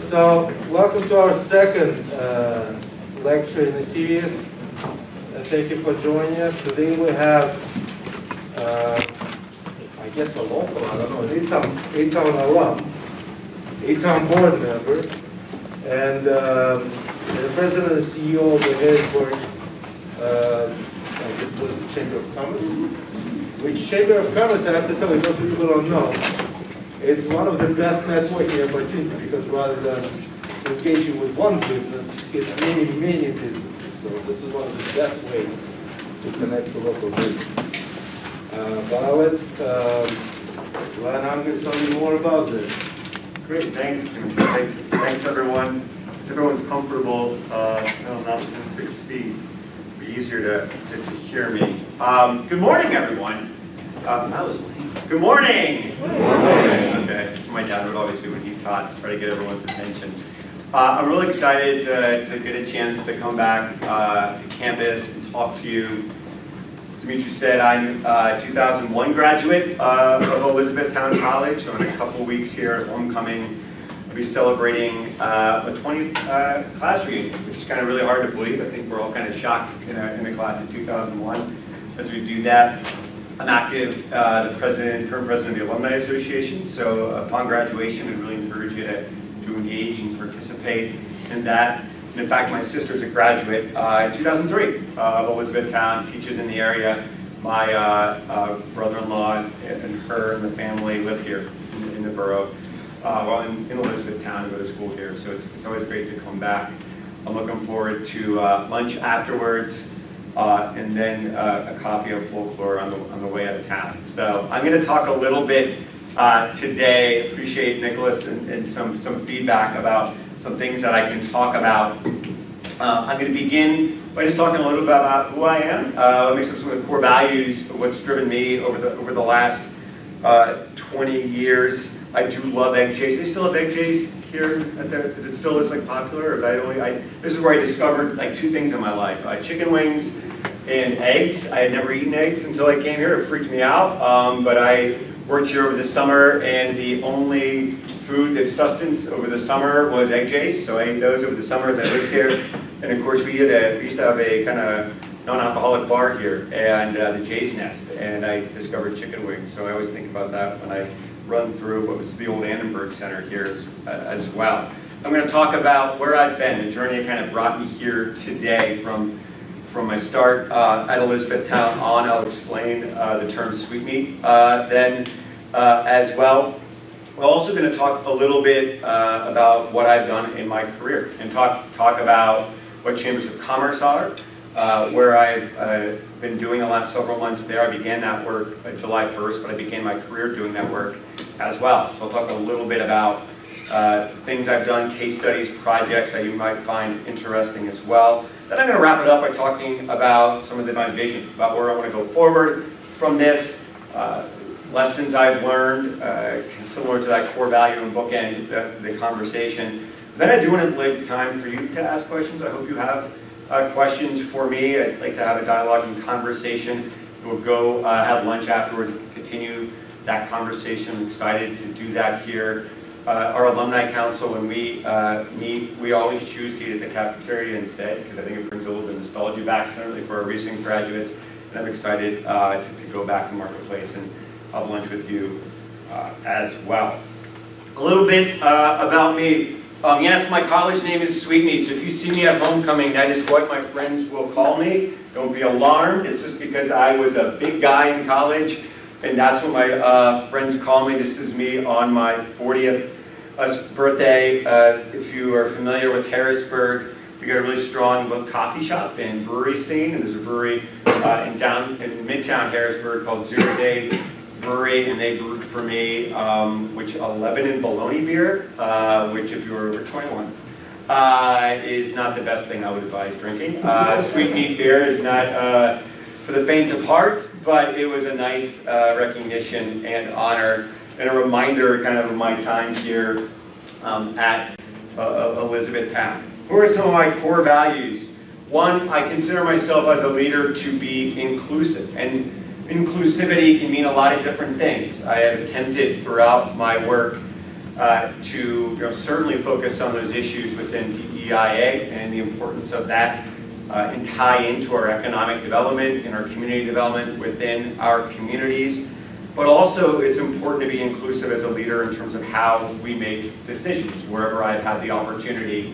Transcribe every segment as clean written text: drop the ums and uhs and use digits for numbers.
So, welcome to our second lecture in the series. Thank you for joining us. Today we have, I guess a local, I don't know, an A-Town alum, A-Town board member, and the president and CEO of the Harrisburg, I guess was the Chamber of Commerce. Which Chamber of Commerce, I have to tell you, most people don't know, it's one of the best networking opportunities because rather than engaging with one business, it's many businesses. So this is one of the best ways to connect to local businesses. But I'll let Unger tell you more about this. Great, thanks. Thanks everyone. If everyone's comfortable, not within 6 feet, it'll be easier to hear me. Good morning, everyone. Good morning. Good morning. Okay, that's what my dad would always do when he taught, try to get everyone's attention. I'm really excited to get a chance to come back to campus and talk to you. As Dimitri said, I'm a 2001 graduate of Elizabethtown College. So in a couple weeks here at homecoming, I'll be celebrating a 20 class reunion, which is kind of really hard to believe. I think we're all kind of shocked in the class of 2001 as we do that. I'm active, the current president of the Alumni Association, so upon graduation, I really encourage you to engage and participate in that. And in fact, my sister's a graduate in 2003 of Elizabethtown, teaches in the area. My brother-in-law and her and the family live here in the borough, in Elizabethtown, and go to school here, so it's always great to come back. I'm looking forward to lunch afterwards. And then a copy of folklore on the way out of town. So I'm going to talk a little bit today. Appreciate Nicholas and some feedback about some things that I can talk about. I'm going to begin by just talking a little bit about who I am. Mix up some of the core values of what's driven me over the last 20 years. I do love egg jays. They still have egg jays here? Is it still this popular? Or this is where I discovered two things in my life: chicken wings and eggs. I had never eaten eggs until I came here. It freaked me out. But I worked here over the summer, and the only food of sustenance over the summer was egg jays. So I ate those over the summer as I lived here. And of course, we used to have a kind of non-alcoholic bar here, and the Jay's Nest. And I discovered chicken wings. So I always think about that when I run through what was the old Annenberg Center here as well. I'm going to talk about where I've been, the journey that kind of brought me here today from my start at Elizabethtown on. I'll explain the term sweetmeat then as well. We're also going to talk a little bit about what I've done in my career and talk about what chambers of commerce are, where I've been doing the last several months there. I began that work July 1st, but I began my career doing that work as well. So I'll talk a little bit about things I've done, case studies, projects that you might find interesting as well. Then I'm going to wrap it up by talking about some of my vision, about where I want to go forward from this, lessons I've learned, similar to that core value and bookend the conversation. Then I do want to leave time for you to ask questions. I hope you have questions for me. I'd like to have a dialogue and conversation. We'll go have lunch afterwards and continue that conversation. I'm excited to do that here. Our alumni council, when we meet, we always choose to eat at the cafeteria instead, because I think it brings a little bit of nostalgia back, certainly for our recent graduates. And I'm excited to go back to Marketplace and have lunch with you as well. A little bit about me. Yes, my college name is Sweetmeat, so if you see me at homecoming, that is what my friends will call me. Don't be alarmed. It's just because I was a big guy in college, and that's what my friends call me. This is me on my 40th birthday. If you are familiar with Harrisburg, we got a really strong both coffee shop and brewery scene, and there's a brewery in Midtown Harrisburg called Zero Day Brewery, and they brewed for me which a Lebanon bologna beer, which if you're over 21 is not the best thing I would advise drinking. Sweetmeat beer is not for the faint of heart, but it was a nice recognition and honor and a reminder kind of my time here at Elizabethtown. What are some of my core values? One, I consider myself as a leader to be inclusive, and inclusivity can mean a lot of different things. I have attempted throughout my work to certainly focus on those issues within DEIA and the importance of that and tie into our economic development and our community development within our communities. But also, it's important to be inclusive as a leader in terms of how we make decisions wherever I've had the opportunity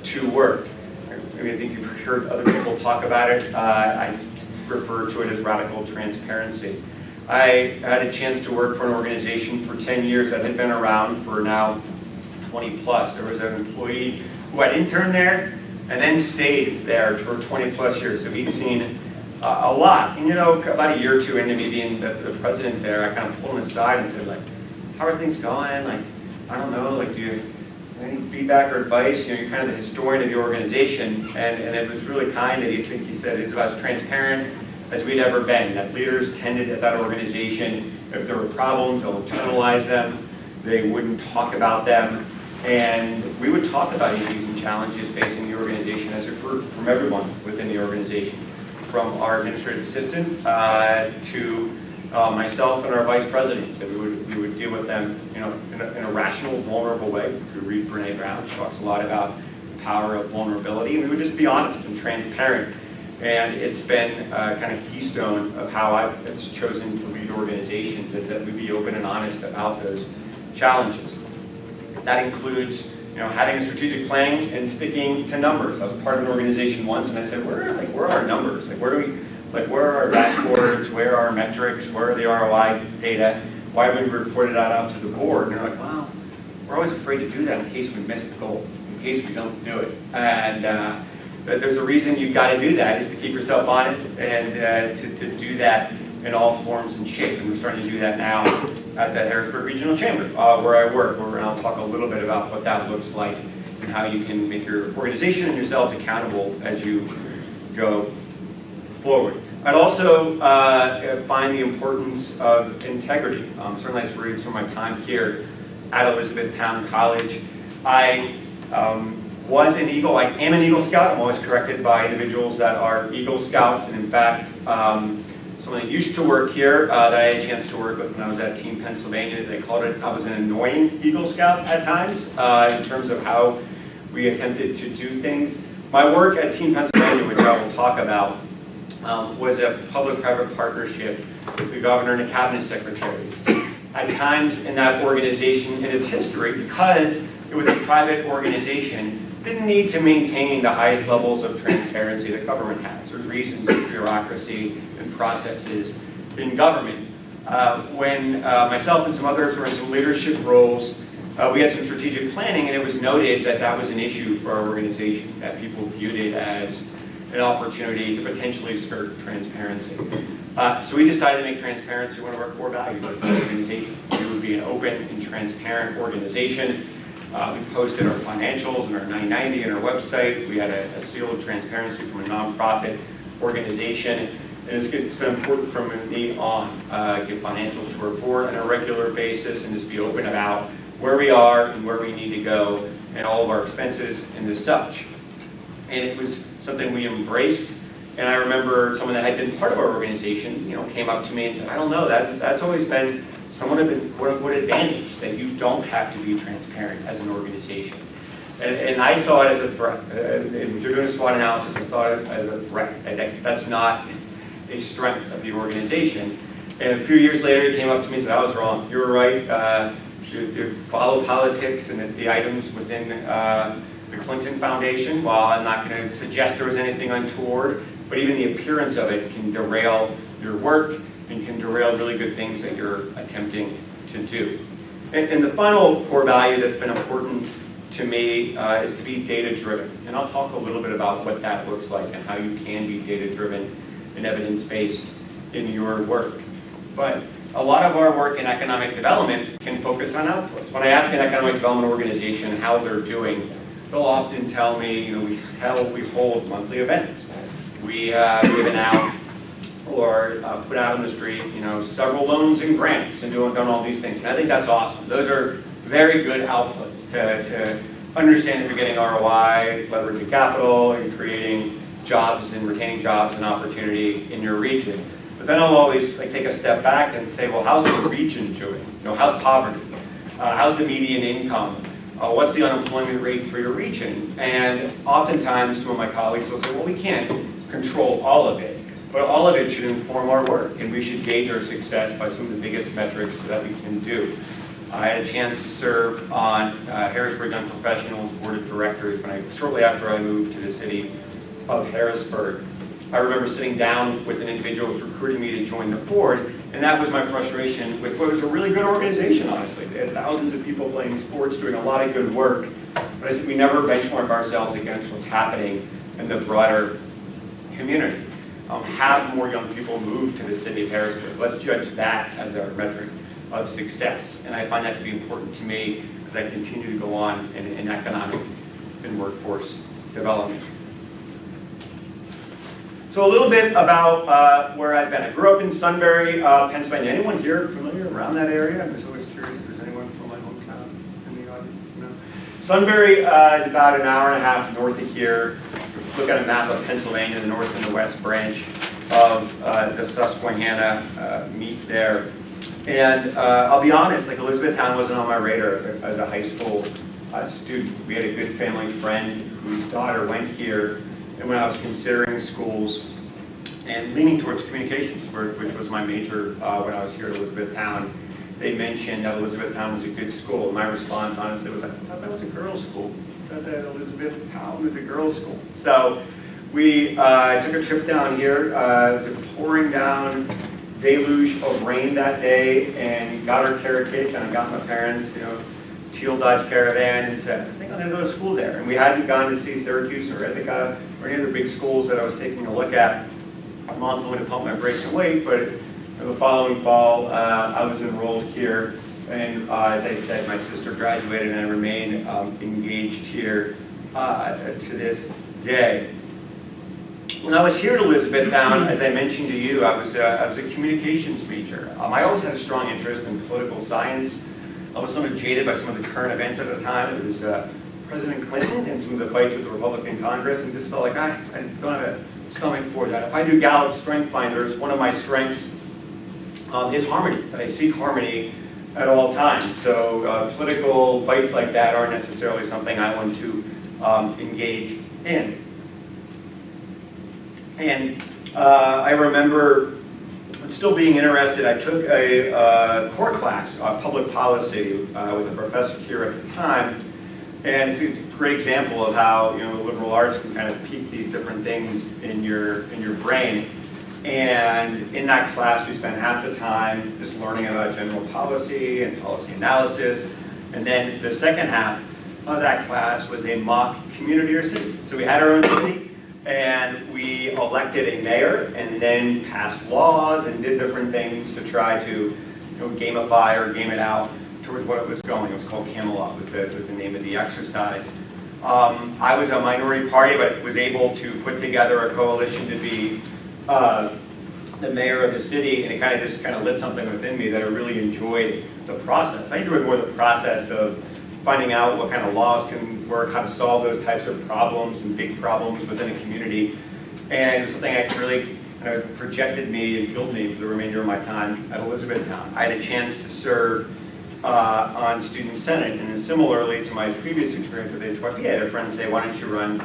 to work. I mean, I think you've heard other people talk about it. I refer to it as radical transparency. I had a chance to work for an organization for 10 years that had been around for now 20 plus. There was an employee who had interned there and then stayed there for 20 plus years. So he'd seen a lot. And about a year or two into me being the president there, I kind of pulled him aside and said, like, how are things going? Like, I don't know, like, do you have any feedback or advice? You're kind of the historian of the organization. And it was really kind that he said it's about as transparent as we'd ever been, that leaders tended at that organization, if there were problems, they'll internalize them, they wouldn't talk about them, and we would talk about issues and challenges facing the organization as a group from everyone within the organization, from our administrative assistant to myself and our vice presidents, that we would deal with them in a rational, vulnerable way. If you read Brene Brown, she talks a lot about the power of vulnerability, and we would just be honest and transparent. And it's been kind of keystone of how I've chosen to lead organizations, that we be open and honest about those challenges. That includes, having a strategic plan and sticking to numbers. I was part of an organization once, and I said, where are our numbers? Where are our dashboards? Where are our metrics? Where are the ROI data? Why haven't we reported that out to the board? And they're like, well, we're always afraid to do that in case we miss the goal, in case we don't do it. And there's a reason you've got to do that, is to keep yourself honest and to do that in all forms and shape. And we're starting to do that now at the Harrisburg Regional Chamber, where I work, and I'll talk a little bit about what that looks like and how you can make your organization and yourselves accountable as you go forward. I'd also find the importance of integrity. Certainly I read some of my time here at Elizabethtown College. I was an Eagle. I am an Eagle Scout. I'm always corrected by individuals that are Eagle Scouts, and in fact, someone that used to work here that I had a chance to work with when I was at Team Pennsylvania, they called it, I was an annoying Eagle Scout at times in terms of how we attempted to do things. My work at Team Pennsylvania, which I will talk about, was a public-private partnership with the governor and the cabinet secretaries. At times in that organization, in its history, because it was a private organization, didn't need to maintain the highest levels of transparency that government has. There's reasons for bureaucracy and processes in government. When myself and some others were in some leadership roles, we had some strategic planning, and it was noted that that was an issue for our organization, that people viewed it as an opportunity to potentially skirt transparency. So we decided to make transparency one of our core values as an organization. We would be an open and transparent organization. We posted our financials and our 990 and our website. We had a seal of transparency from a nonprofit organization. And it's been important from me on, give financials to our board on a regular basis and just be open about where we are and where we need to go and all of our expenses and as such. And it was something we embraced. And I remember someone that had been part of our organization, came up to me and said, I don't know, that's always been somewhat of a quote-unquote advantage, that you don't have to be transparent as an organization. And I saw it as a threat. If you're doing a SWOT analysis, I thought it as a threat. That's not a strength of the organization. And a few years later, he came up to me and said, I was wrong. You were right. You follow politics and the items within the Clinton Foundation. While I'm not going to suggest there was anything untoward, but even the appearance of it can derail your work and can derail really good things that you're attempting to do. And the final core value that's been important to me is to be data-driven. And I'll talk a little bit about what that looks like and how you can be data-driven and evidence-based in your work. But a lot of our work in economic development can focus on outputs. When I ask an economic development organization how they're doing, they'll often tell me, we hold monthly events. We given out or put out on the street, several loans and grants and done all these things. And I think that's awesome. Those are very good outputs to understand if you're getting ROI, leveraging capital, and creating jobs and retaining jobs and opportunity in your region. But then I'll always take a step back and say, well, how's the region doing? How's poverty? how's the median income? What's the unemployment rate for your region? And oftentimes some of my colleagues will say, well, we can't control all of it, but all of it should inform our work, and we should gauge our success by some of the biggest metrics that we can do. I had a chance to serve on Harrisburg Young Professionals Board of Directors shortly after I moved to the city of Harrisburg. I remember sitting down with an individual who was recruiting me to join the board, and that was my frustration with what was a really good organization, honestly. They had thousands of people playing sports, doing a lot of good work, but I said we never benchmark ourselves against what's happening in the broader community. Have more young people move to the city of Harrisburg. Let's judge that as our metric of success, and I find that to be important to me as I continue to go on in economic and workforce development. So a little bit about where I've been. I grew up in Sunbury, Pennsylvania. Anyone here familiar around that area? I'm just always curious if there's anyone from my hometown in the audience. No? Sunbury is about an hour and a half north of here. Look at a map of Pennsylvania, the north and the west branch of the Susquehanna meet there. And I'll be honest, like Elizabethtown wasn't on my radar as a high school student. We had a good family friend whose daughter went here, and when I was considering schools and leaning towards communications, which was my major when I was here at Elizabethtown, they mentioned that Elizabethtown was a good school. And my response, honestly, was I thought that was a girls' school. I thought that Elizabethtown was a girls' school. So we took a trip down here. It was a pouring down deluge of rain that day, and got our carrot cake, and I got my parents, teal Dodge Caravan, and said, I think I'm going to go to school there. And we hadn't gone to see Syracuse or Ithaca or any of the big schools that I was taking a look at. My mom told me to pump my brakes and wait, but the following fall, I was enrolled here. And as I said, my sister graduated, and I remain engaged here to this day. When I was here at Elizabethtown, as I mentioned to you, I was a communications major. I always had a strong interest in political science. I was sort of jaded by some of the current events at the time. It was President Clinton and some of the fights with the Republican Congress, and just felt like I don't have a stomach for that. If I do Gallup Strength Finders, one of my strengths is harmony, that I seek harmony at all times. So political fights like that aren't necessarily something I want to engage in. And I remember still being interested. I took a core class, public policy, with a professor here at the time, and it's a great example of how liberal arts can kind of peak these different things in your brain. And in that class, we spent half the time just learning about general policy and policy analysis, and then the second half of that class was a mock community or city. So we had our own city, and we elected a mayor and then passed laws and did different things to try to gamify or game it out towards what it was going. It was called Camelot, was the name of the exercise. I was a minority party, but was able to put together a coalition to be the mayor of the city, and it kind of lit something within me that I really enjoyed the process. I enjoyed more the process of finding out what kind of laws can work, how to solve those types of problems and big problems within a community. And it was something that really kind of projected me and fueled me for the remainder of my time at Elizabethtown. I had a chance to serve on Student Senate, and then similarly to my previous experience with HYP, I had a friend say, why don't you run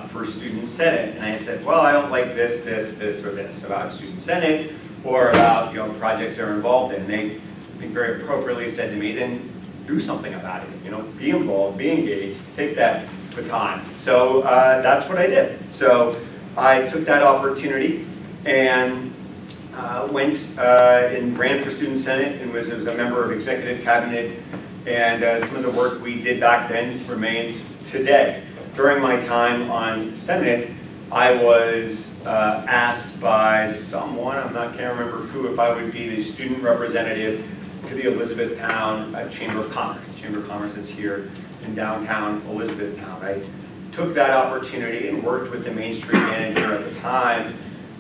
for Student Senate? And I said, well, I don't like this, or this about Student Senate, or about projects they're involved in. And they, I think, very appropriately said to me, then do something about it. Be involved, be engaged, take that baton. So that's what I did. So I took that opportunity and went and ran for Student Senate and was a member of Executive Cabinet. And some of the work we did back then remains today. During my time on Senate, I was asked by someone, can't remember who, if I would be the student representative to the Elizabethtown Chamber of Commerce. The Chamber of Commerce that's here in downtown Elizabethtown. I took that opportunity and worked with the Main Street manager at the time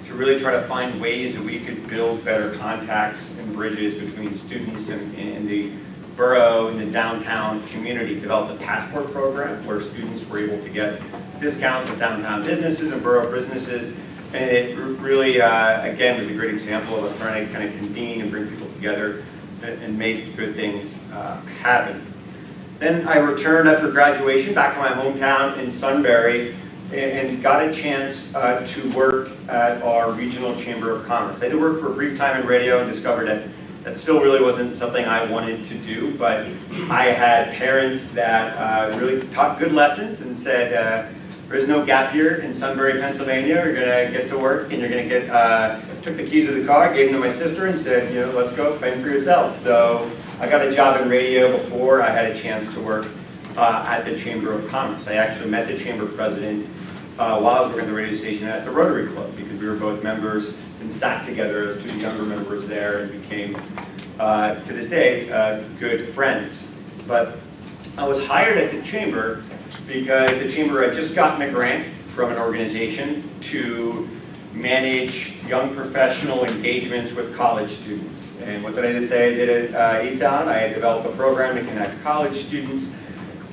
to really try to find ways that we could build better contacts and bridges between students and the borough and the downtown community. Developed a passport program where students were able to get discounts at downtown businesses and borough businesses. And it really, again, was a great example of us trying to kind of convene and bring people together and make good things happen. Then I returned after graduation back to my hometown in Sunbury and got a chance to work at our regional chamber of commerce. I did work for a brief time in radio and discovered that that still really wasn't something I wanted to do, but I had parents that really taught good lessons and said, there's no gap here in Sunbury, Pennsylvania. You're gonna get to work and you're gonna get, took the keys of the car, gave them to my sister and said, you know, let's go fend for yourself. So I got a job in radio before I had a chance to work at the Chamber of Commerce. I actually met the Chamber president while I was working at the radio station at the Rotary Club, because we were both members and sat together as two younger members there and became, to this day, good friends. But I was hired at the Chamber because the Chamber had just gotten a grant from an organization to manage young professional engagements with college students. And what did I just say I did at E-Town? I had developed a program to connect college students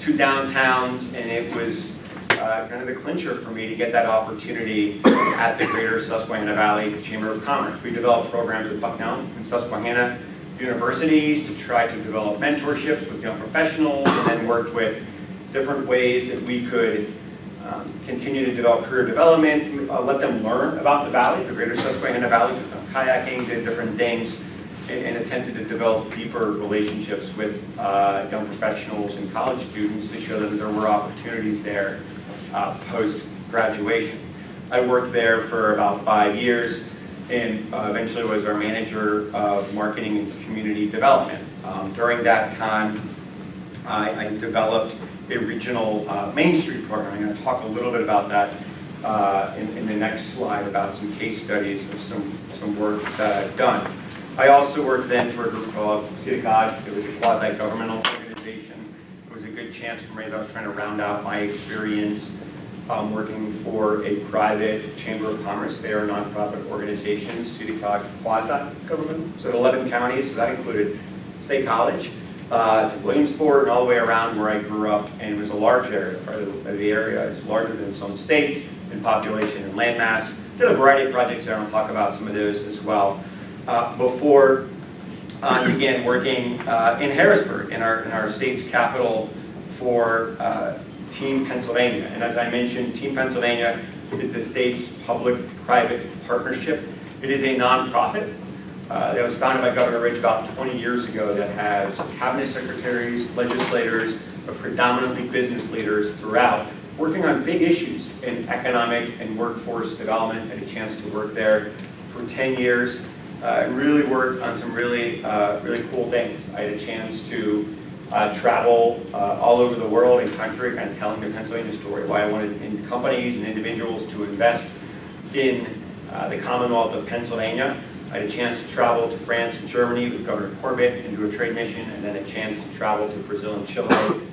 to downtowns, and it was kind of the clincher for me to get that opportunity at the Greater Susquehanna Valley Chamber of Commerce. We developed programs with Bucknell and Susquehanna universities to try to develop mentorships with young professionals, and then worked with different ways that we could continue to develop career development, let them learn about the valley, the Greater Susquehanna Valley, took them kayaking, did different things, and attempted to develop deeper relationships with young professionals and college students to show them there were opportunities there post-graduation. I worked there for about 5 years and eventually was our manager of marketing and community development. During that time, I developed a regional Main Street program. I'm going to talk a little bit about that in the next slide, about some case studies of some work that I've done. I also worked then for a group called CITICOG. It was a quasi-governmental organization. It was a good chance for me as I was trying to round out my experience working for a private chamber of commerce. They are a nonprofit organization. CITICOG quasi-government, so 11 counties, so that included State College, to Williamsport and all the way around where I grew up, and it was a large area. Part of the area is larger than some states in population and landmass. Did a variety of projects there, and I'll talk about some of those as well. Before I began working in Harrisburg, in our state's capital for Team Pennsylvania. And as I mentioned, Team Pennsylvania is the state's public-private partnership. It is a nonprofit that was founded by Governor Ridge about 20 years ago that has cabinet secretaries, legislators, but predominantly business leaders throughout, working on big issues in economic and workforce development. I had a chance to work there for 10 years. Really worked on some really cool things. I had a chance to travel all over the world and country, kind of telling the Pennsylvania story, why I wanted companies and individuals to invest in the Commonwealth of Pennsylvania. I had a chance to travel to France and Germany with Governor Corbett and do a trade mission, and then a chance to travel to Brazil and Chile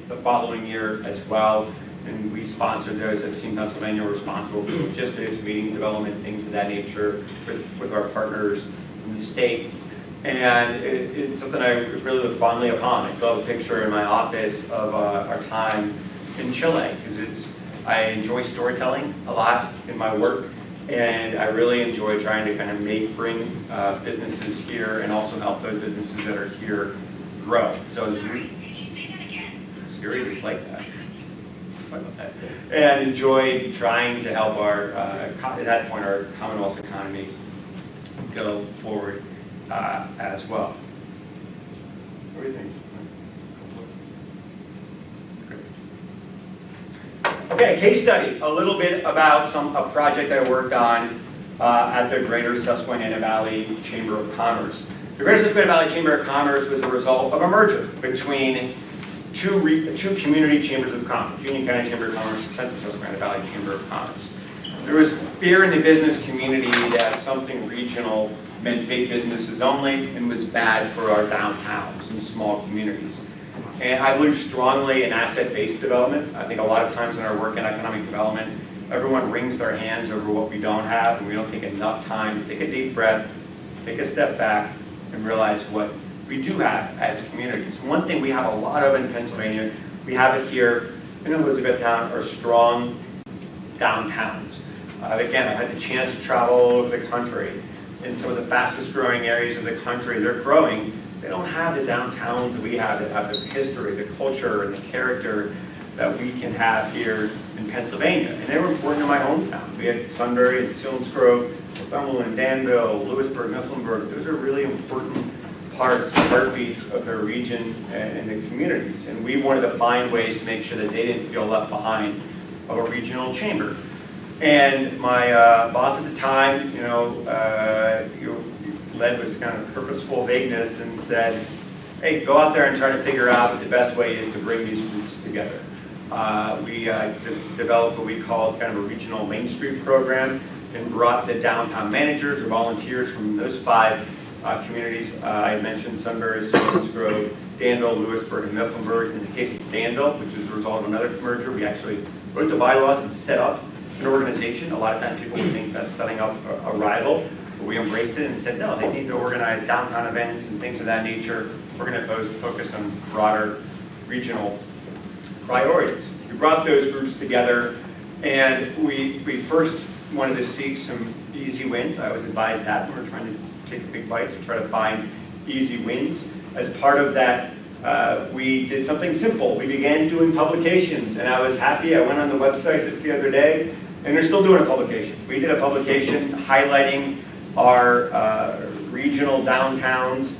the following year as well. And we sponsored those at Team Pennsylvania. We're responsible for logistics, meeting development, things of that nature with our partners in the state. And it's something I really look fondly upon. I still have a picture in my office of our time in Chile, because I enjoy storytelling a lot in my work, and I really enjoy trying to kind of bring businesses here and also help those businesses that are here grow. So Sorry, could you say that again? Siri was like that. And enjoy trying to help our, at that point, our Commonwealth's economy go forward as well. What do you think? Okay, case study. A little bit about a project I worked on at the Greater Susquehanna Valley Chamber of Commerce. The Greater Susquehanna Valley Chamber of Commerce was a result of a merger between two community chambers of commerce, Union County Chamber of Commerce and Central Susquehanna Valley Chamber of Commerce. There was fear in the business community that something regional meant big businesses only and was bad for our downtowns and small communities. And I believe strongly in asset-based development. I think a lot of times in our work in economic development, everyone wrings their hands over what we don't have, and we don't take enough time to take a deep breath, take a step back, and realize what we do have as communities. One thing we have a lot of in Pennsylvania, we have it here in Elizabethtown, are strong downtowns. Again, I had the chance to travel all over the country. In some of the fastest growing areas of the country, they're growing They don't have the downtowns that we have that have the history, the culture, and the character that we can have here in Pennsylvania. And they were important in my hometown. We had Sunbury and Selinsgrove, Northumberland, Danville, Lewisburg, Mifflinburg. Those are really important parts, heartbeats of their region and the communities. And we wanted to find ways to make sure that they didn't feel left behind of a regional chamber. And my boss at the time, led with kind of purposeful vagueness and said, hey, go out there and try to figure out what the best way is to bring these groups together. We developed what we called kind of a regional Main Street program and brought the downtown managers or volunteers from those 5 communities. I mentioned Sunbury, Selinsgrove, Danville, Lewisburg, and Mifflinburg. In the case of Danville, which is the result of another merger, we actually wrote the bylaws and set up an organization. A lot of times people would think that's setting up a rival, but we embraced it and said, no, they need to organize downtown events and things of that nature. We're going to focus on broader regional priorities. We brought those groups together, and we first wanted to seek some easy wins. I always advise that when we're trying to take a big bite to try to find easy wins. As part of that, we did something simple. We began doing publications, and I was happy. I went on the website just the other day, and they're still doing a publication. We did a publication highlighting our regional downtowns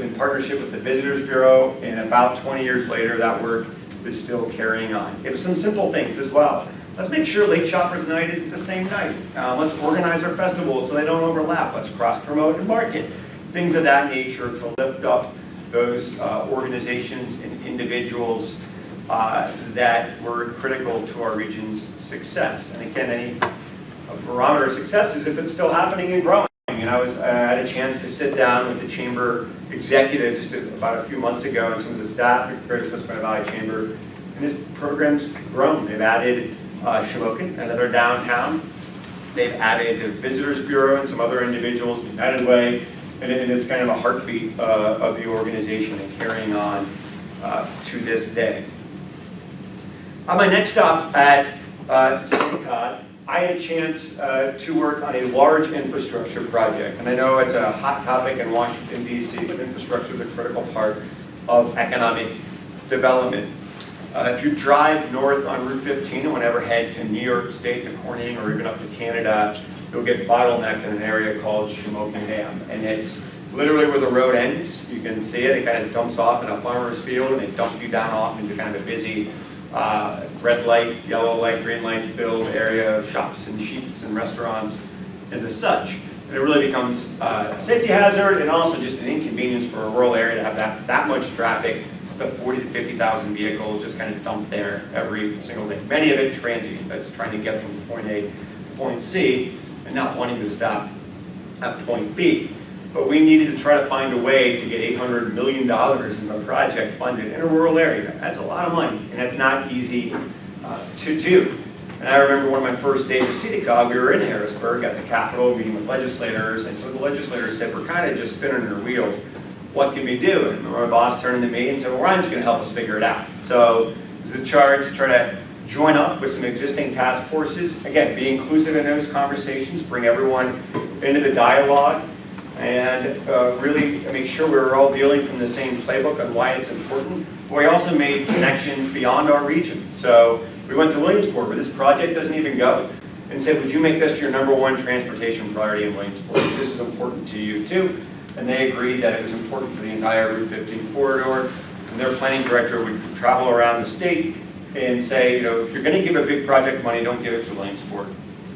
in partnership with the Visitors Bureau, and about 20 years later, that work is still carrying on. It was some simple things as well. Let's make sure Late Shoppers Night isn't the same night. Let's organize our festivals so they don't overlap. Let's cross-promote and market. Things of that nature to lift up those organizations and individuals that were critical to our region's success. And again, any barometer of success is if it's still happening and growing. And I had a chance to sit down with the chamber executive just about a few months ago and some of the staff at Greater Susquehanna Valley Chamber. And this program's grown. They've added Shamokin, another downtown. They've added the Visitors Bureau and some other individuals, United Way, and it's kind of a heartbeat of the organization and carrying on to this day. On my next stop at CityCog, I had a chance to work on a large infrastructure project. And I know it's a hot topic in Washington, D.C., but infrastructure is a critical part of economic development. If you drive north on Route 15 and whenever head to New York State, to Corning, or even up to Canada, you'll get bottlenecked in an area called Shamokin Dam. And it's literally where the road ends. You can see it. It kind of dumps off in a farmer's field, and it dumps you down off into kind of a busy red light, yellow light, green light filled area of shops and sheets and restaurants and the such. And it really becomes a safety hazard and also just an inconvenience for a rural area to have that much traffic. The 40 to 50,000 vehicles just kind of dumped there every single day. Many of it transient, that's trying to get from point A to point C and not wanting to stop at point B. But we needed to try to find a way to get $800 million in the project funded in a rural area. That's a lot of money, and that's not easy to do. And I remember one of my first days at CityCog, we were in Harrisburg at the Capitol meeting with legislators, and some of the legislators said, we're kind of just spinning our wheels. What can we do? And my boss turned to me and said, well, Ryan's going to help us figure it out. So it was a charge to try to join up with some existing task forces. Again, be inclusive in those conversations, bring everyone into the dialogue, and really make sure we're all dealing from the same playbook on why it's important. But we also made connections beyond our region. So we went to Williamsport, where this project doesn't even go, and said, would you make this your #1 transportation priority in Williamsport? This is important to you too. And they agreed that it was important for the entire Route 15 corridor. And their planning director would travel around the state and say, if you're going to give a big project money, don't give it to Williamsport.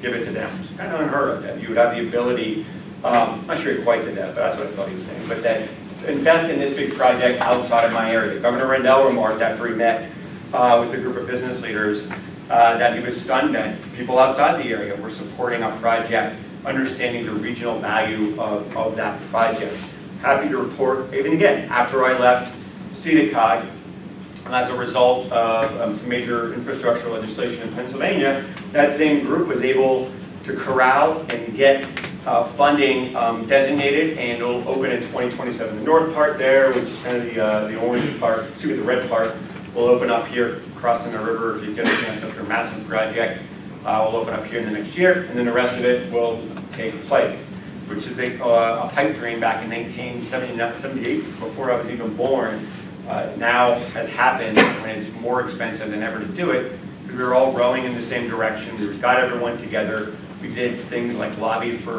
Give it to them. It's kind of unheard of that you would have the ability, I'm not sure he quite said that, but that's what I thought he was saying, but that invest in this big project outside of my area. Governor Rendell remarked after he met with a group of business leaders that he was stunned that people outside the area were supporting a project, understanding the regional value of that project. Happy to report, even again, after I left CityCog, as a result of some major infrastructure legislation in Pennsylvania, that same group was able to corral and get funding designated, and it'll open in 2027. The north part there, which is kind of the orange part, the red part, will open up here crossing the river. If you get a chance up your massive project, will open up here in the next year, and then the rest of it will take place. which is a pipe dream back in 1978, before I was even born, now has happened when it's more expensive than ever to do it, because we were all rowing in the same direction. We got everyone together. We did things like lobby for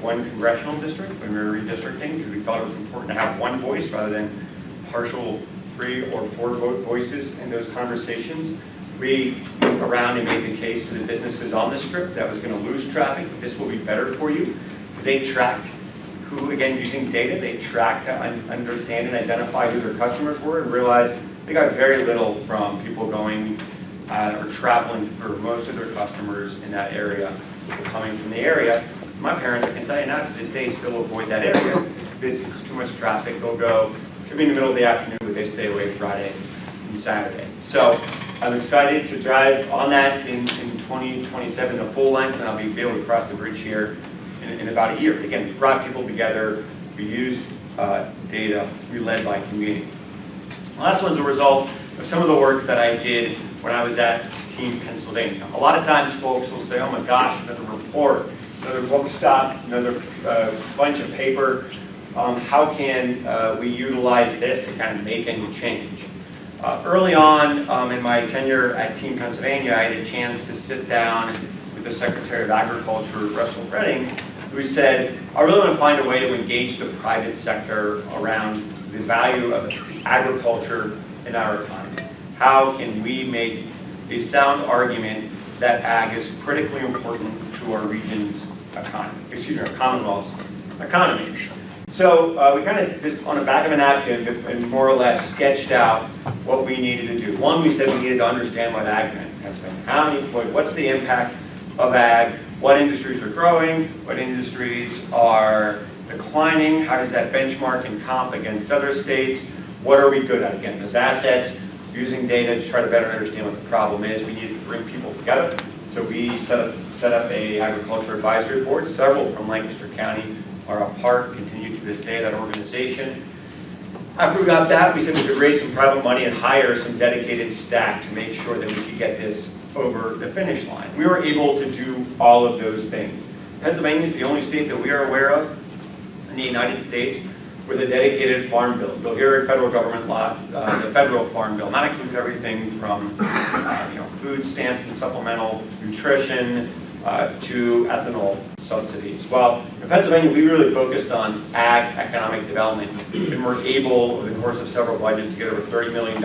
one congressional district when we were redistricting, because we thought it was important to have one voice rather than partial 3 or 4 voices in those conversations. We went around and made the case to the businesses on the strip that was going to lose traffic, but this will be better for you. Because they tracked who, again, using data, they tracked to understand and identify who their customers were, and realized they got very little from people going or traveling through. Most of their customers in that area were coming from the area. My parents, I can tell you now, to this day, still avoid that area because it's too much traffic. They'll go, could be in the middle of the afternoon, but they stay away Friday and Saturday. So I'm excited to drive on that in 2027 to full length, and I'll be able to cross the bridge here in about a year. Again, we brought people together, we used data, we led by community. The last one's a result of some of the work that I did when I was at Team Pennsylvania. A lot of times folks will say, oh my gosh, another report, another book stop, another bunch of paper. How can we utilize this to kind of make any change? Early on in my tenure at Team Pennsylvania, I had a chance to sit down with the Secretary of Agriculture, Russell Redding, who said, I really want to find a way to engage the private sector around the value of agriculture in our economy. How can we make a sound argument that ag is critically important to our region's economy, our Commonwealth's economy? So we kind of, just on the back of a napkin, and more or less sketched out what we needed to do. One, we said we needed to understand what ag meant. How many employees, what's the impact of ag, what industries are growing, what industries are declining, how does that benchmark and comp against other states, what are we good at? Again, those assets, using data to try to better understand what the problem is. We needed to bring people together. So we set up a agriculture advisory board. Several from Lancaster County are a part, continue to this day, that organization. After we got that, we said we could raise some private money and hire some dedicated staff to make sure that we could get this over the finish line. We were able to do all of those things. Pennsylvania is the only state that we are aware of in the United States with a dedicated farm bill. You'll hear in federal government law, the federal farm bill, and that includes everything from food stamps and supplemental nutrition to ethanol subsidies. Well, in Pennsylvania, we really focused on ag economic development, and were able, over the course of several budgets, to get over $30 million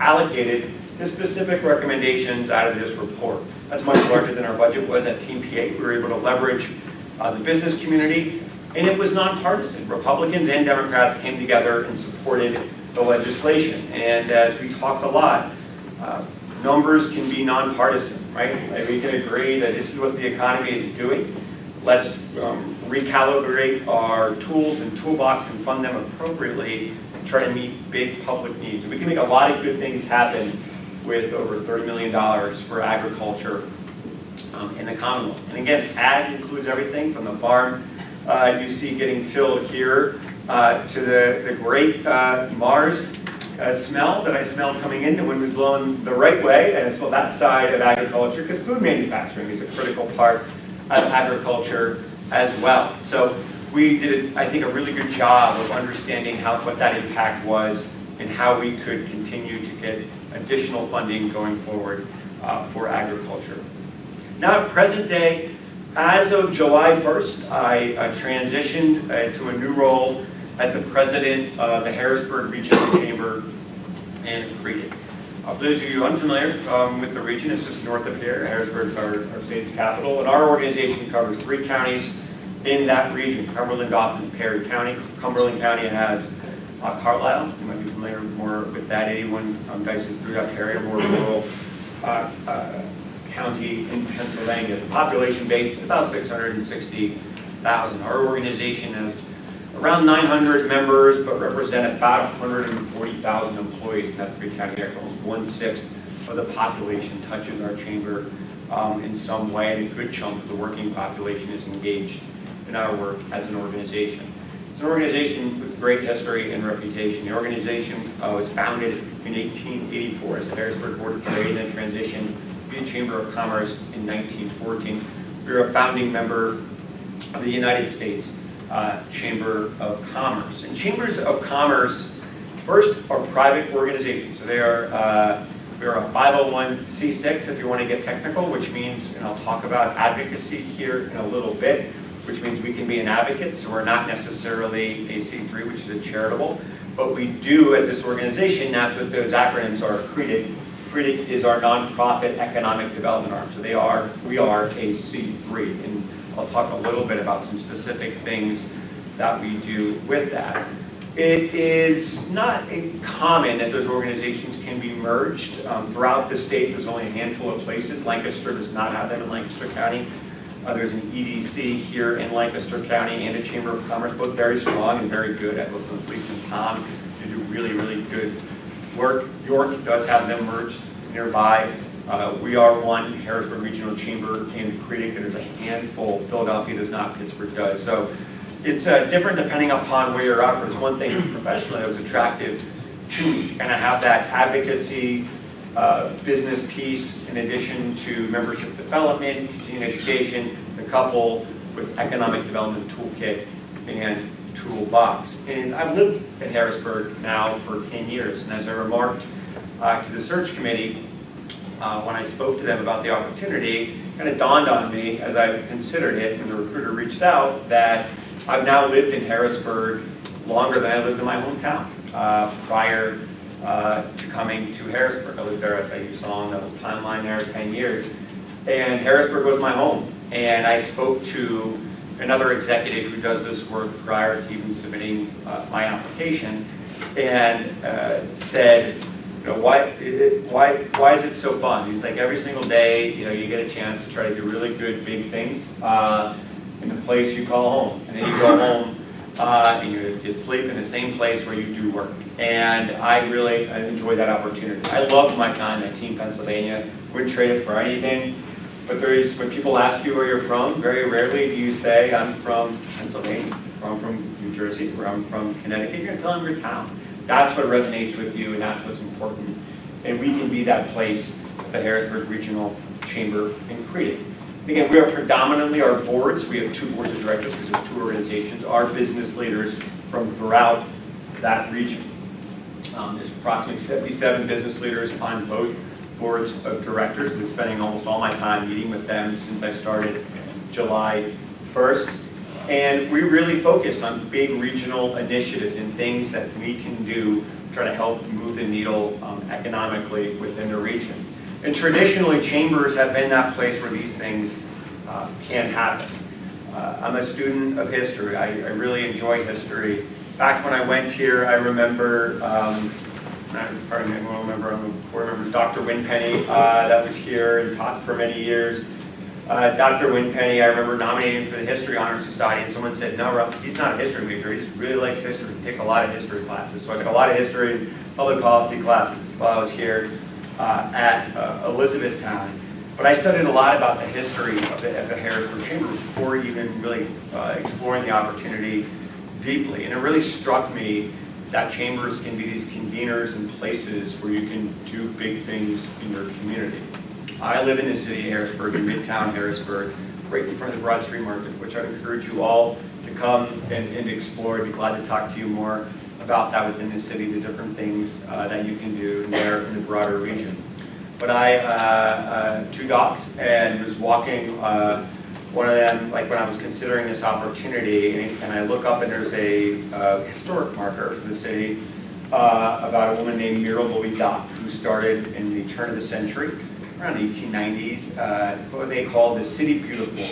allocated to specific recommendations out of this report. That's much larger than our budget was at Team PA. We were able to leverage the business community, and it was nonpartisan. Republicans and Democrats came together and supported the legislation. And as we talked a lot, numbers can be nonpartisan, right? Like, we can agree that this is what the economy is doing. Let's recalibrate our tools and toolbox and fund them appropriately and try to meet big public needs. And we can make a lot of good things happen with over $30 million for agriculture in the Commonwealth. And again, ag includes everything from the farm you see getting tilled here to the great Mars smell that I smelled coming in. The wind was blowing the right way, and I smelled that side of agriculture, because food manufacturing is a critical part of agriculture as well. So we did, I think, a really good job of understanding what that impact was and how we could continue to get additional funding going forward for agriculture. Now, at present day, as of July 1st, I transitioned to a new role as the president of the Harrisburg Regional Chamber and Region. For those of you unfamiliar with the region, it's just north of here. Harrisburg is our state's capital, and our organization covers 3 counties in that region: Cumberland, Dauphin, and Perry County. Cumberland County has Carlisle. You might be familiar more with that. 81 dices through that area, more rural county in Pennsylvania. The population base is about 660,000. Our organization has around 900 members, but represent about 140,000 employees in that 3 county area. Almost 1/6 of the population touches our chamber in some way, and a good chunk of the working population is engaged in our work as an organization. It's an organization with great history and reputation. The organization was founded in 1884 as the Harrisburg Board of Trade, and then transitioned to the Chamber of Commerce in 1914. We were a founding member of the United States Chamber of Commerce. And chambers of commerce, first, are private organizations. So they're a 501c6 if you want to get technical, which means, and I'll talk about advocacy here in a little bit, which means we can be an advocate. So we're not necessarily a C3, which is a charitable, but we do, as this organization, that's what those acronyms are. CREDIC. CREDIC is our nonprofit economic development arm. So we are a C3, and I'll talk a little bit about some specific things that we do with that. It is not common that those organizations can be merged. Throughout the state, there's only a handful of places. Lancaster does not have them in Lancaster County. There's an EDC here in Lancaster County and a Chamber of Commerce, both very strong and very good. I work with Lisa and Tom. They do really, really good work. York does have them merged nearby. We are one, Harrisburg Regional Chamber in CREDIC. There's a handful. Philadelphia does not, Pittsburgh does. So it's different depending upon where you're at, but it's one thing professionally that was attractive to me to kind of have that advocacy business piece in addition to membership development, continuing education, the couple with economic development toolkit and toolbox. And I've lived in Harrisburg now for 10 years, and as I remarked to the search committee, when I spoke to them about the opportunity, it kind of dawned on me as I considered it, and the recruiter reached out, that I've now lived in Harrisburg longer than I lived in my hometown prior to coming to Harrisburg. I lived there, as you saw on the timeline there, 10 years. And Harrisburg was my home. And I spoke to another executive who does this work prior to even submitting my application, and said, why is it so fun? He's like, every single day, you get a chance to try to do really good, big things in the place you call home. And then you go home and you sleep in the same place where you do work. And I enjoy that opportunity. I loved my time at Team Pennsylvania. Wouldn't trade it for anything. But when people ask you where you're from, very rarely do you say, I'm from Pennsylvania, or I'm from New Jersey, or I'm from Connecticut. You're going to tell them your town. That's what resonates with you, and that's what's important. And we can be that place at the Harrisburg Regional Chamber in CREDIC. Again, we are predominantly our boards. We have 2 boards of directors because there's 2 organizations. Our business leaders from throughout that region. There's approximately 77 business leaders on both boards of directors. I've been spending almost all my time meeting with them since I started July 1st. And we really focus on big regional initiatives and things that we can do to try to help move the needle economically within the region. And traditionally, chambers have been that place where these things can happen. I'm a student of history. I really enjoy history. Back when I went here, I remember, Dr. Winpenny that was here and taught for many years. Dr. Winpenny, I remember nominating for the History Honor Society, and someone said, no, Ralph, he's not a history major, he just really likes history. He takes a lot of history classes. So I took a lot of history and public policy classes while I was here at Elizabethtown. But I studied a lot about the history of the Harrisburg Chamber before even really exploring the opportunity deeply. And it really struck me that chambers can be these conveners and places where you can do big things in your community. I live in the city of Harrisburg, in Midtown Harrisburg, right in front of the Broad Street Market, which I encourage you all to come and explore. I'd be glad to talk to you more about that within the city, the different things that you can do there in the broader region. But I, 2 dogs, and was walking one of them, like when I was considering this opportunity, and I look up and there's a historic marker for the city about a woman named Mira Louis Dock, who started in the turn of the century, around the 1890s, what they called the City Beautiful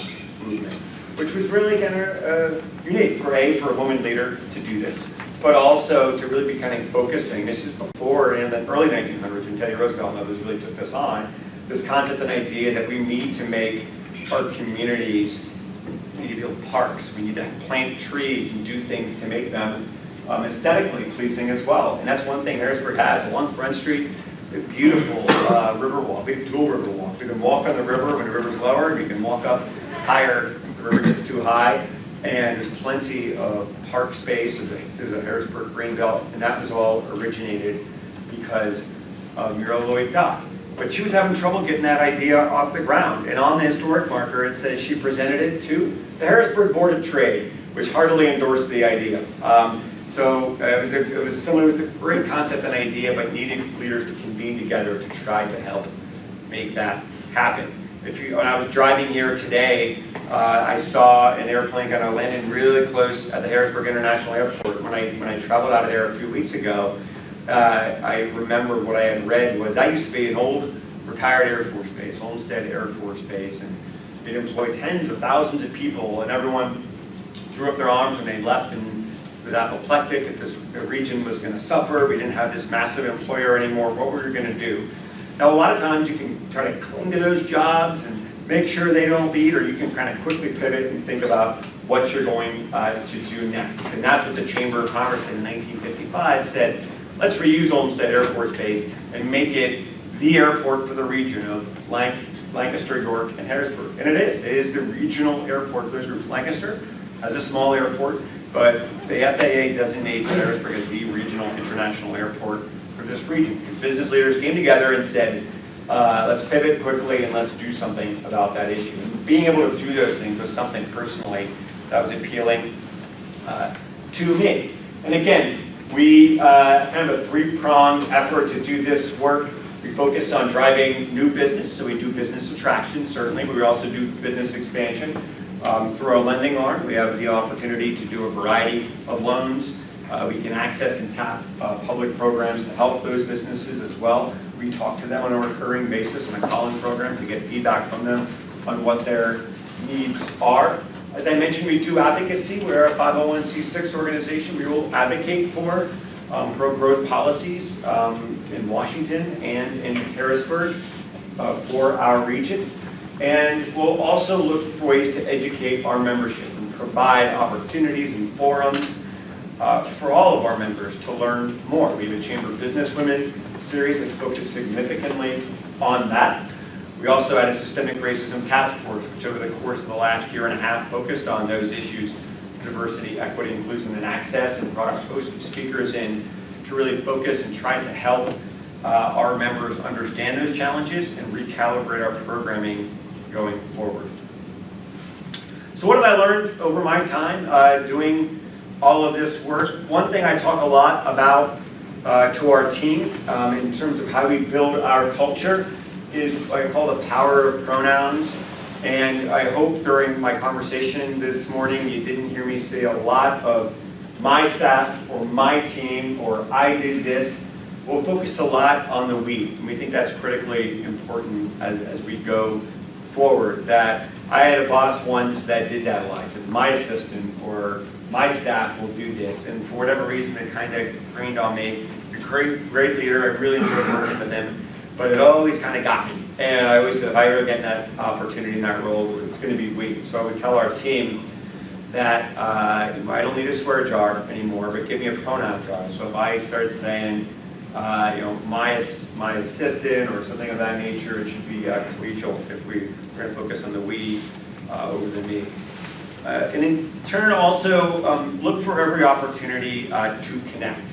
movement, which was really kind of unique for a woman leader to do this, but also to really be kind of focusing. This is before, in the early 1900s, when Teddy Roosevelt and others really took this on, this concept and idea that we need to make our communities, we need to build parks, we need to plant trees and do things to make them aesthetically pleasing as well. And that's one thing Harrisburg has. Along Front Street, a beautiful river walk, big dual river walk. We can walk on the river when the river's lower, and we can walk up higher if the river gets too high. And there's plenty of park space. There's a Harrisburg green belt, and that was all originated because of Mira Louis Dock. but she was having trouble getting that idea off the ground. And on the historic marker, it says she presented it to the Harrisburg Board of Trade, which heartily endorsed the idea. It was someone with a great concept and idea, but needed leaders to convene together to try to help make that happen. When I was driving here today, I saw an airplane kind of landing really close at the Harrisburg International Airport. When I traveled out of there a few weeks ago, I remembered what I had read was that used to be an old retired Air Force base, Olmsted Air Force Base, and it employed tens of thousands of people, and everyone threw up their arms when they left and was apoplectic that this region was going to suffer. We didn't have this massive employer anymore. What were we going to do? Now, a lot of times you can try to cling to those jobs and make sure they don't leave, or you can kind of quickly pivot and think about what you're going to do next. And that's what the Chamber of Commerce in 1955 said, let's reuse Olmsted Air Force Base and make it the airport for the region of Lancaster, York, and Harrisburg. And it is the regional airport for those groups. Lancaster has a small airport, but the FAA designates Harrisburg as the regional international airport for this region. Because business leaders came together and said, let's pivot quickly and let's do something about that issue. And being able to do those things was something personally that was appealing to me. And again, we kind of a three-pronged effort to do this work. We focus on driving new business, so we do business attraction, certainly, but we also do business expansion. Through our lending arm, we have the opportunity to do a variety of loans. We can access and tap public programs to help those businesses as well. We talk to them on a recurring basis in a calling program to get feedback from them on what their needs are. As I mentioned, we do advocacy. We're a 501c6 organization. We will advocate for pro-growth policies in Washington and in Harrisburg for our region. And we'll also look for ways to educate our membership and provide opportunities and forums for all of our members to learn more. We have a Chamber of Businesswomen series that's focused significantly on that. We also had a systemic racism task force, which over the course of the last year and a half focused on those issues, diversity, equity, inclusion, and access, and brought a host of speakers in to really focus and try to help our members understand those challenges and recalibrate our programming going forward. So what have I learned over my time doing all of this work? One thing I talk a lot about to our team in terms of how we build our culture is what I call the power of pronouns. And I hope during my conversation this morning you didn't hear me say a lot of my staff or my team or I did this. We'll focus a lot on the we. And we think that's critically important as we go forward. That I had a boss once that did that a lot. I said, my assistant or my staff will do this. And for whatever reason, it kind of grained on me. It's a great leader. I really enjoyed working with him. But it always kind of got me. And I always said, if I ever get that opportunity in that role, it's going to be we. So I would tell our team that I don't need a swear jar anymore, but give me a pronoun jar. So if I start saying, my assistant or something of that nature, it should be collegial if we're going to focus on the we over the me. And in turn, also look for every opportunity to connect.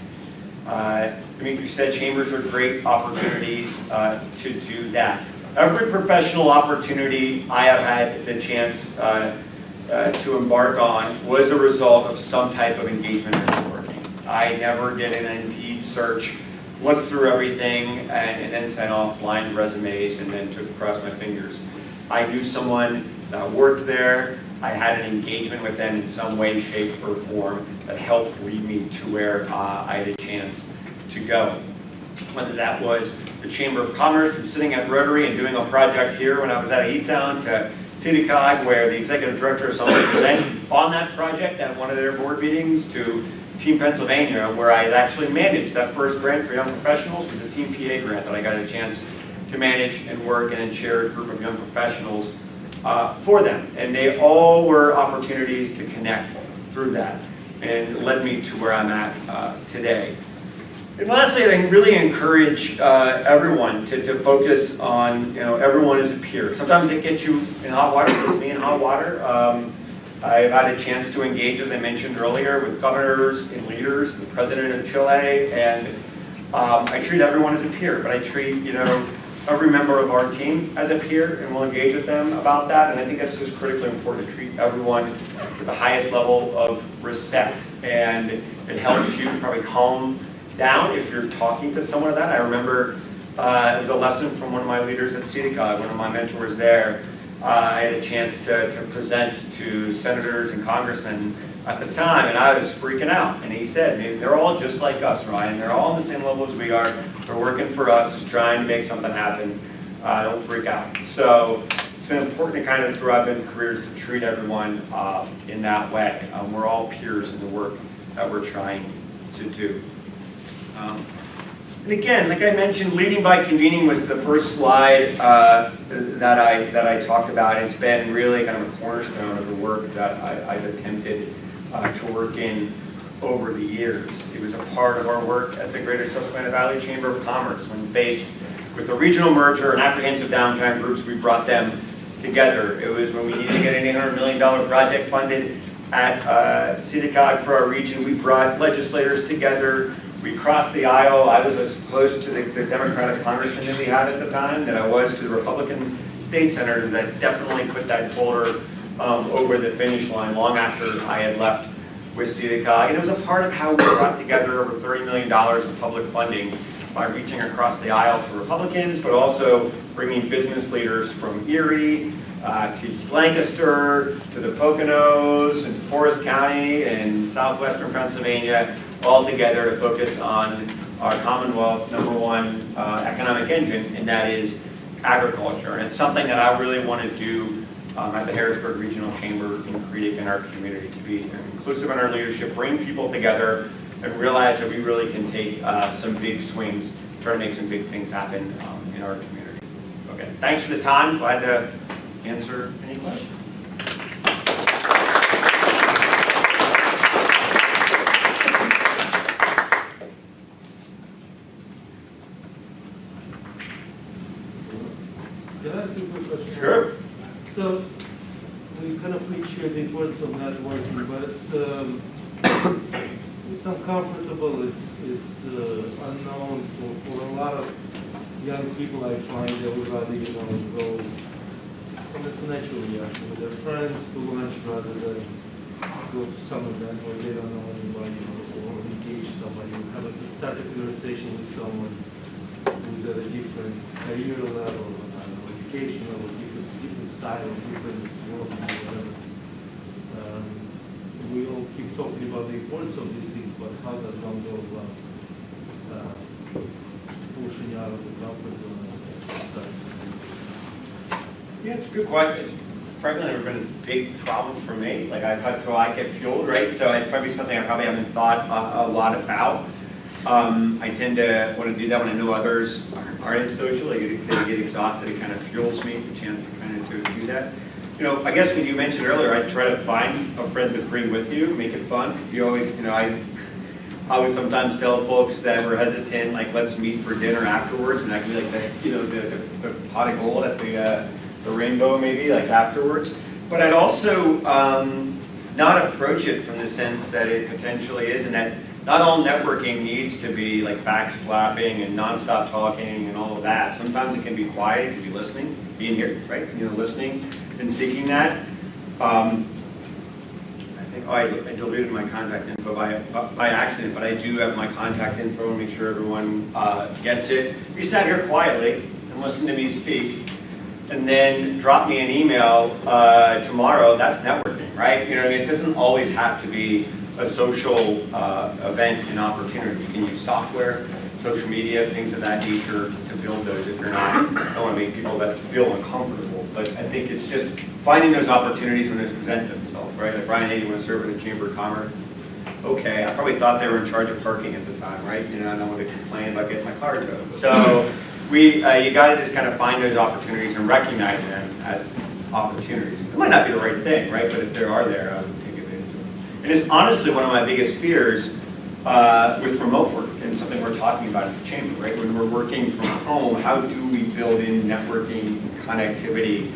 You said chambers are great opportunities to do that. Every professional opportunity I have had the chance to embark on was a result of some type of engagement or networking. I never did an Indeed search, looked through everything, and then sent off blind resumes and then took across my fingers. I knew someone that worked there. I had an engagement with them in some way, shape, or form that helped lead me to where I had a chance to go. Whether that was the Chamber of Commerce, from sitting at Rotary and doing a project here when I was at E-Town, to CityCog, where the executive director saw me present on that project at one of their board meetings, to Team Pennsylvania, where I had actually managed that first grant for young professionals. It was a Team PA grant that I got a chance to manage and work and chair a group of young professionals for them. And they all were opportunities to connect through that and led me to where I'm at today. And lastly, I really encourage everyone to focus on, everyone as a peer. Sometimes it gets you in hot water. It gets me in hot water. I've had a chance to engage, as I mentioned earlier, with governors and leaders, the president of Chile, and I treat everyone as a peer. But I treat, every member of our team as a peer, and we'll engage with them about that. And I think that's just critically important to treat everyone with the highest level of respect. And it helps you probably calm down if you're talking to someone of that. I remember it was a lesson from one of my leaders at CEDACOG, one of my mentors there. I had a chance to present to senators and congressmen at the time, and I was freaking out. And he said, they're all just like us, Ryan. They're all on the same level as we are. They're working for us, just trying to make something happen. Don't freak out. So it's been important to kind of, throughout my career, to treat everyone in that way. We're all peers in the work that we're trying to do. And again, like I mentioned, leading by convening was the first slide that I talked about. It's been really kind of a cornerstone of the work that I've attempted to work in over the years. It was a part of our work at the Greater Susquehanna Valley Chamber of Commerce. When faced with a regional merger and apprehensive downtown groups, we brought them together. It was when we needed to get an $800 million project funded at CEDACOG for our region. We brought legislators together. We crossed the aisle. I was as close to the Democratic congressman that we had at the time that I was to the Republican state senator, that definitely put that puller over the finish line long after I had left with CEDACOG. And it was a part of how we brought together over $30 million of public funding by reaching across the aisle to Republicans, but also bringing business leaders from Erie to Lancaster, to the Poconos, and Forest County, and southwestern Pennsylvania, all together to focus on our Commonwealth #1 economic engine, and that is agriculture. And it's something that I really want to do at the Harrisburg Regional Chamber in creating our community, to be inclusive in our leadership, bring people together, and realize that we really can take some big swings, try to make some big things happen in our community. Okay, thanks for the time. Glad to answer any questions. Can I ask you a quick question? Sure. So, we kind of appreciate the importance of networking, but it's uncomfortable, it's unknown for a lot of young people. I find they would rather, go intellectually with their friends to lunch rather than go to some event where they don't know anybody, or engage somebody, start a conversation with someone who's at a different career level, education level, different style, different work, whatever. We all keep talking about the importance of these things, but how does one go about pushing out of the comfort zone? Yeah, it's a good question. It's frankly never been a big problem for me. Like I get fueled, right? So it's probably something I probably haven't thought a lot about. I tend to want to do that when I know others aren't as social. They get exhausted. It kind of fuels me, the chance to kind of do that. I guess when you mentioned earlier, I try to find a friend to bring with you, make it fun. You always, I would sometimes tell folks that were hesitant, like, let's meet for dinner afterwards, and that can be like the pot of gold at the Rainbow, maybe, like afterwards. But I'd also not approach it from the sense that it potentially is, and that not all networking needs to be like backslapping and nonstop talking and all of that. Sometimes it can be quiet, it can be listening, being here, right? Listening and seeking that. I think I deleted my contact info by accident, but I do have my contact info and make sure everyone gets it. If you sat here quietly and listened to me speak, and then drop me an email tomorrow, that's networking, right? It doesn't always have to be a social event and opportunity. You can use software, social media, things of that nature to build those if you're not. I don't want to make people that feel uncomfortable, but I think it's just finding those opportunities when they present themselves, right? Like, Brian, hey, you want to serve at the Chamber of Commerce? Okay, I probably thought they were in charge of parking at the time, right? And I want to complain about getting my car towed. So you got to just kind of find those opportunities and recognize them as opportunities. It might not be the right thing, right? But if they are there, I would take advantage of them. And it's honestly one of my biggest fears with remote work, and something we're talking about at the Chamber, right? When we're working from home, how do we build in networking and connectivity?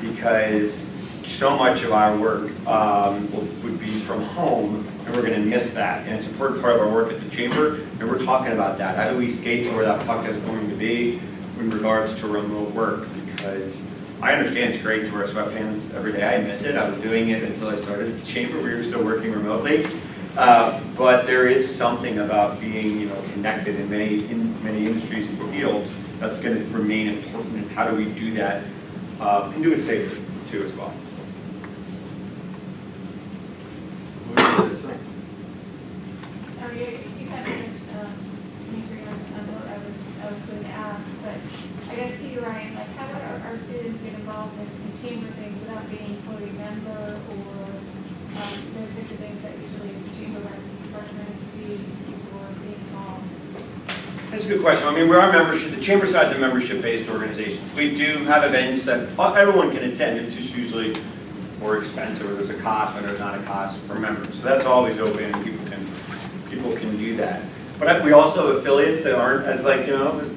Because so much of our work would be from home, and we're going to miss that. And it's an important part of our work at the Chamber, and we're talking about that. How do we skate to where that puck is going to be? in regards to remote work, because I understand it's great to wear sweatpants every day. I miss it. I was doing it until I started at the chamber. We were still working remotely. But there is something about being, connected in many industries and fields that's going to remain important. And how do we do that and do it safely too as well? You kind of answering on what I was going to ask, but I guess to you, Ryan, like how do our students get involved in chamber things without being fully a member, or those types of things that usually chamber departments be for being involved? That's a good question. I mean, we're our membership, the chamber side's a membership-based organization. We do have events that everyone can attend. It's just usually more expensive, or there's a cost, when there's not a cost for members. So that's always open, and people can do that. But we also have affiliates that aren't as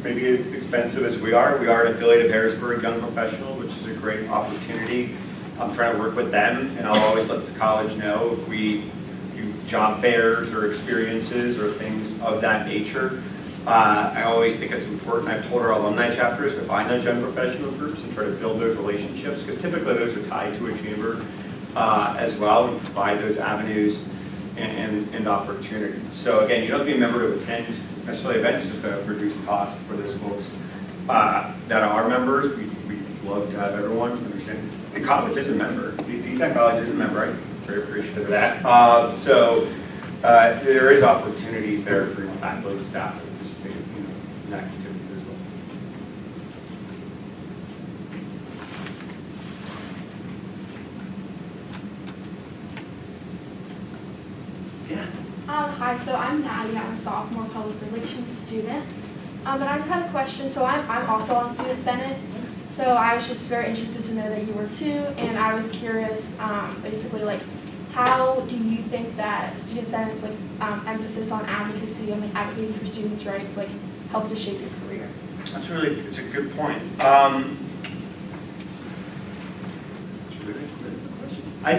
maybe as expensive as we are. We are an affiliate of Harrisburg Young Professional, which is a great opportunity. I'm trying to work with them, and I'll always let the college know if we do job fairs or experiences or things of that nature. I always think it's important. I've told our alumni chapters to find those young professional groups and try to build those relationships, because typically those are tied to a chamber as well, and provide those avenues and opportunities. So again, you don't have to be a member to attend necessarily events, just to reduce cost for those folks that are members. We'd love to have everyone understand. The college is a member. The Tech College is a member. I'm very appreciative of that. So there is opportunities there for faculty and staff to participate in that activity as well. Yeah. Hi, so I'm Nadia. I'm a sophomore public relations student. But I had a question. So I'm also on Student Senate. So I was just very interested to know that you were too, and I was curious, basically, like, how do you think that Student Senate's emphasis on advocacy and advocating for students' rights help to shape your career? It's a good point.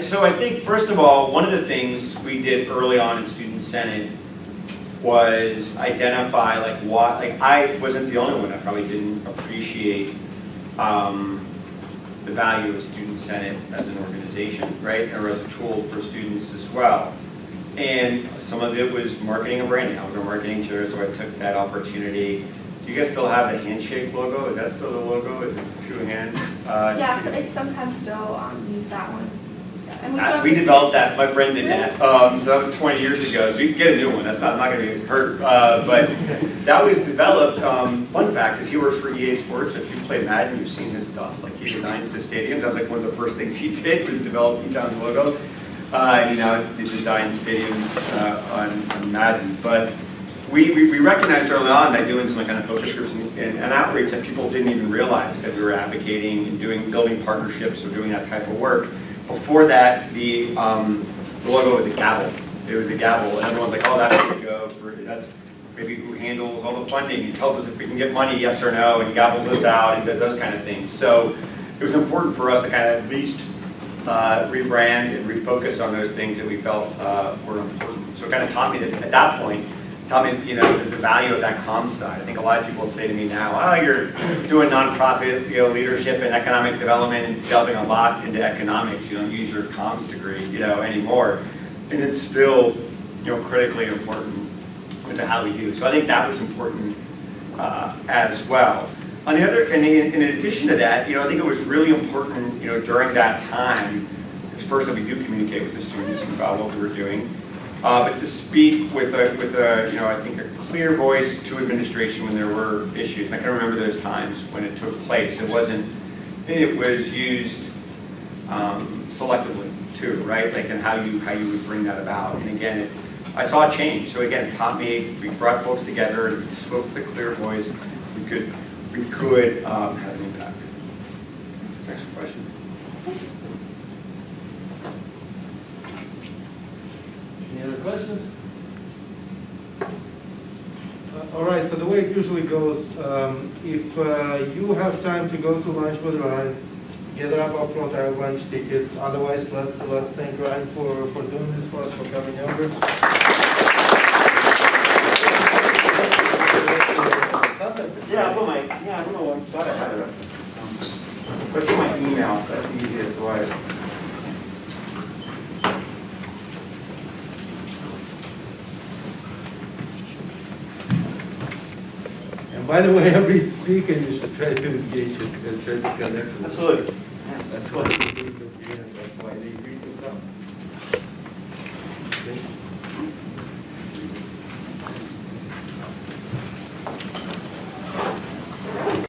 So I think, first of all, one of the things we did early on in Student Senate was identify I wasn't the only one that probably didn't appreciate the value of Student Senate as an organization, right, or as a tool for students as well. And some of it was marketing and branding. I was a marketing chair, so I took that opportunity. Do you guys still have the handshake logo? Is that still the logo? Is it two hands? Yeah, so I sometimes still use that one. Yeah. And we developed that. My friend did that. So that was 20 years ago. So you can get a new one. That's not going to be hurt. But that was developed. Fun fact is he works for EA Sports. If you play Madden, you've seen his stuff. Like, he designs the stadiums. That was one of the first things he did, was develop E-Town's logo. He designed stadiums on Madden. But we recognized early on by doing some kind of focus groups and outreach that people didn't even realize that we were advocating and building partnerships or doing that type of work. Before that, the logo was a gavel. It was a gavel, and everyone's like, "Oh, that's maybe who handles all the funding. He tells us if we can get money, yes or no, and he gavels us out and does those kind of things." So it was important for us to kind of at least rebrand and refocus on those things that we felt were important. So it kind of taught me that at that point, the value of that comms side. I think a lot of people say to me now, "Oh, you're doing nonprofit, leadership and economic development and delving a lot into economics. You don't use your comms degree, anymore." And it's still, critically important to how we do. So I think that was important as well. On the other, and in addition to that, I think it was really important, during that time, first that we do communicate with the students about what we were doing. But to speak with I think a clear voice to administration when there were issues. And I can remember those times when it took place. It was used selectively too, right? And how you would bring that about. And again, I saw a change. So again, it taught me, we brought folks together and spoke with a clear voice. We could have an impact. Next question. Any other questions? All right, so the way it usually goes, if you have time to go to lunch with Ryan, gather up front, I have lunch tickets. Otherwise, let's thank Ryan for doing this for us, for coming over. contact. Yeah, I put my, I don't know, I thought I had it. But I put my email, that's the easiest way. And by the way, every speaker, you should try to engage it and try to connect with it. Absolutely. That's what we do at the end, that's why they agree to come. Okay?